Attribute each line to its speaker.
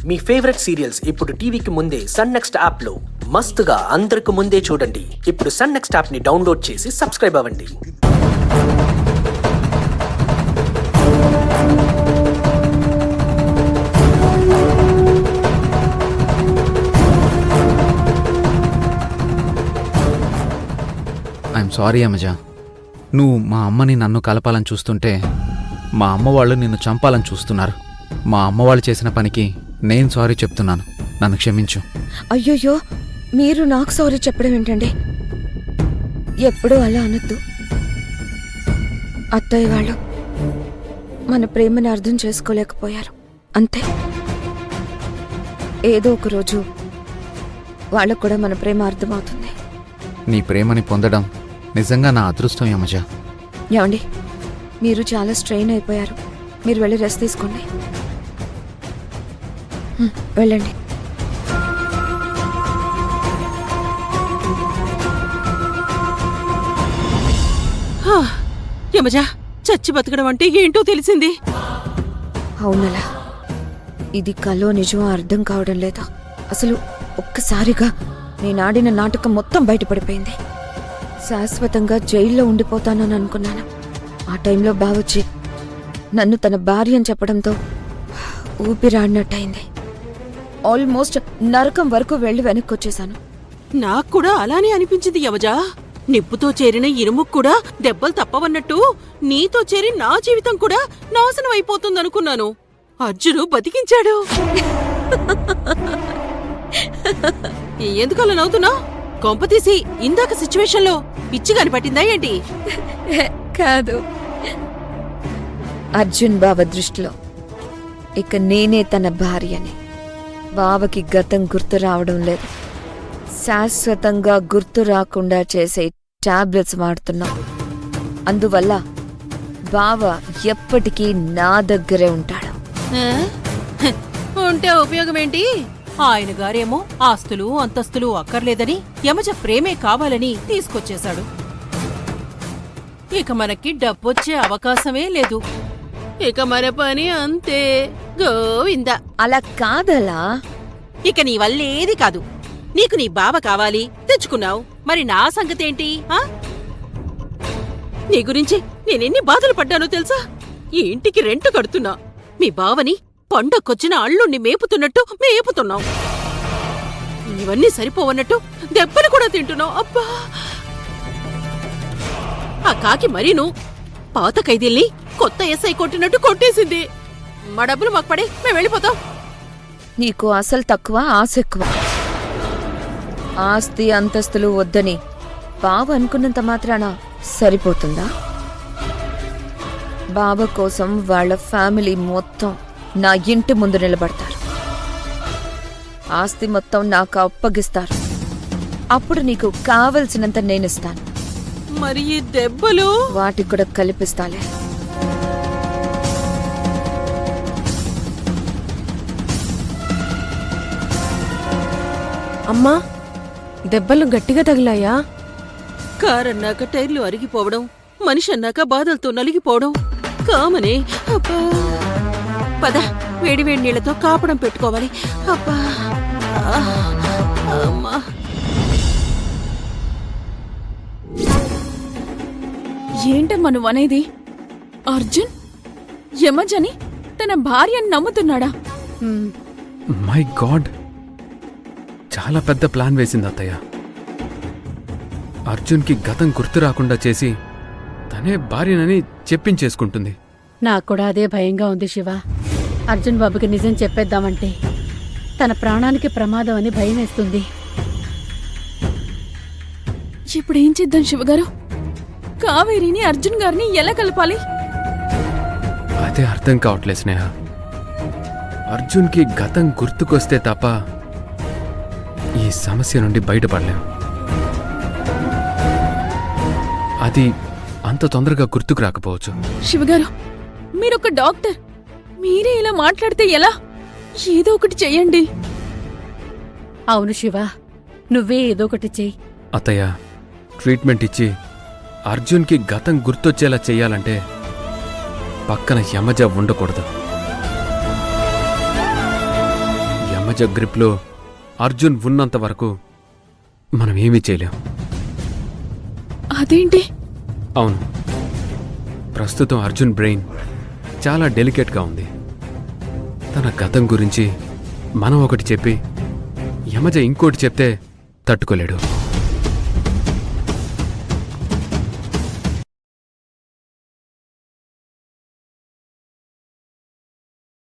Speaker 1: మీ favourite serials ఇప్పుడు టీవీకి ముందే సన్ నెక్స్ట్ యాప్ లో మస్తుగా అందరికి ముందే చూడండి. ఇప్పుడు సన్ నెక్స్ట్ యాప్ ని డౌన్లోడ్ చేసి సబ్స్క్రైబ్ అవ్వండి.
Speaker 2: ఐఎమ్ సారీ అమ్మజ, నువ్వు మా అమ్మని నన్ను కలపాలని చూస్తుంటే మా అమ్మ వాళ్ళు నిన్ను చంపాలని చూస్తున్నారు. మా అమ్మ వాళ్ళు చేసిన పనికి నేను సారీ చెప్తున్నాను, నన్ను క్షమించు.
Speaker 3: అయ్యోయ్యో, మీరు నాకు సారీ చెప్పడం ఏంటండి? ఎప్పుడూ అలా అనొద్దు. అత్తయ్య వాళ్ళు మన ప్రేమను అర్థం చేసుకోలేకపోయారు, అంతే. ఏదో ఒక రోజు వాళ్ళకు కూడా మన ప్రేమ అర్థమవుతుంది.
Speaker 2: నీ ప్రేమని పొందడం నిజంగా నా అదృష్టం యమజ.
Speaker 3: ఏమండి, మీరు చాలా స్ట్రెయిన్ అయిపోయారు. మీరు వెళ్ళి రెస్ట్ తీసుకోండి. వెళ్ళండి.
Speaker 4: యమజ, చచ్చి బతకడం అంటే ఏంటో తెలిసింది.
Speaker 3: అవునలా, ఇది కలో నిజమో అర్థం కావడం లేదా. అసలు ఒక్కసారిగా నేనాడిన నాటకం మొత్తం బయటపడిపోయింది. శాశ్వతంగా జైల్లో ఉండిపోతానని అనుకున్నాను. ఆ టైంలో బావొచ్చి నన్ను తన భార్య అని చెప్పడంతో ఊపిరాడినట్టయింది. ఆల్మోస్ట్ నరకం వరకు వెళ్లి వెనక్కొచ్చేశాను.
Speaker 4: నాకు కూడా అలానే అనిపించింది యమజ. నిప్పుతో చేరిన ఇనుముకు కూడా దెబ్బలు తప్పవన్నట్టు నీతో చేరి నా జీవితం కూడా నాశనం అయిపోతుందనుకున్నాను. అర్జును బతికించాడు. ఎందుకలా నవ్వుతున్నావు? కొంపతీసి ఇందాక సిచ్యువేషన్ లో పిచ్చి కనిపట్టిందా ఏంటి?
Speaker 3: కాదు, అర్జున్ బావ దృష్టిలో ఇక నేనే తన భార్యని. బావకి గతం గుర్తు రావడం లేదు. శాశ్వతంగా గుర్తు రాకుండా చేసే టాబ్లెట్స్ వాడుతున్నాం. అందువల్ల బావ ఎప్పటికీ నా దగ్గరే ఉంటాడు.
Speaker 4: ఉంటే ఉపయోగం ఏంటి? ఆయన గారేమో ఆస్తులు అంతస్తులు అక్కర్లేదని, యమజ ప్రేమే కావాలని తీసుకొచ్చేశాడు. ఇక మనకి డబ్బొచ్చే అవకాశమే లేదు. ఇక మన పని అంతే, గోవిందా.
Speaker 3: అలా కాదలా.
Speaker 4: ఇక నీ వల్లేది కాదు. నీకు నీ బావ కావాలి, తెచ్చుకున్నావు. మరి నా సంగతేంటి? నీ గురించి నేనెన్ని బాధలు పడ్డానో తెలుసా? ఈ ఇంటికి రెంట్ కడుతున్నా. మీ బావని పండక్కొచ్చిన అల్లుణ్ణి మేపుతున్నట్టు మేపుతున్నావు. ఇవన్నీ సరిపోవన్నట్టు దెబ్బలు కూడా తింటున్నావు. అబ్బా, ఆ కాకి మరీను పాత ఖైదీల్ని కొత్త ఎస్ఐ కొట్టినట్టు కొట్టేసింది. మా డబ్బులు మాకు పడే మేము వెళ్ళిపోతాం.
Speaker 3: నీకు అసలు తక్కువ, ఆశ ఎక్కువ. ఆస్తి అంతస్తులు వద్దని బావ అనుకున్నంత మాత్రాన సరిపోతుందా? బావ కోసం వాళ్ళ ఫ్యామిలీ మొత్తం నా ఇంటి ముందు నిలబడతారు. ఆస్తి మొత్తం నాకు అప్పగిస్తారు. అప్పుడు నీకు కావలసినంత నేనిస్తాను.
Speaker 4: మరి ఈ దెబ్బలు?
Speaker 3: వాటికి కూడా కల్పిస్తాలే.
Speaker 5: అమ్మా, దెబ్బలు గట్టిగా తగిలాయా?
Speaker 4: కారన్నాక టైర్లు అరిగిపోవడం, మనిషి అన్నాక బాధలతో నలిగిపోవడం కామనే. అబ్బా, పద, వేడివేడి నీళ్లతో కాపడం పెట్టుకోవాలి. అబ్బా, అమ్మా.
Speaker 5: ఏంటమ్మా నువ్వనేది? అర్జున్ యమజని తన భార్యని నమ్ముతున్నాడా?
Speaker 6: మై గాడ్, చాలా పెద్ద ప్లాన్ వేసింది అత్తయ్య. అర్జున్కి గతం గుర్తు రాకుండా చేసి తనే భార్యనని చెప్పించేసుకుంటుంది.
Speaker 7: నాకు కూడా అదే భయంగా ఉంది శివ. అర్జున్ బాబుకి నిజం చెప్పేద్దామంటే తన ప్రాణానికి ప్రమాదం అని భయం వేస్తుంది.
Speaker 5: ఇప్పుడేం చేద్దాం శివగారు? కావేరిని అర్జున్ గారిని ఎలా కలపాలి?
Speaker 6: అదే అర్థం కావట్లే స్నేహ. అర్జున్కి గతం గుర్తుకొస్తే తప్ప ఈ సమస్య నుండి బయటపడలేం. అది అంత తొందరగా గుర్తుకు రాకపోవచ్చు.
Speaker 5: శివగారు, మీరొక డాక్టర్, మీరే ఇలా మాట్లాడితే ఎలా? ఏదో ఒకటి చెయ్యండి.
Speaker 7: అవును శివ, నువ్వే ఏదో ఒకటి చెయ్యి.
Speaker 6: అత్తయ్య, ట్రీట్మెంట్ ఇచ్చి అర్జున్కి గతం గుర్తొచ్చేలా చెయ్యాలంటే పక్కన యమజ ఉండకూడదు. యమజ గ్రిప్లో అర్జున్ ఉన్నంత వరకు మనం ఏమీ చేయలేం.
Speaker 5: అదేంటి?
Speaker 6: అవును, ప్రస్తుతం అర్జున్ బ్రెయిన్ చాలా డెలికేట్గా ఉంది. తన గతం గురించి మనం ఒకటి చెప్పి యమజ ఇంకోటి చెప్తే తట్టుకోలేడు.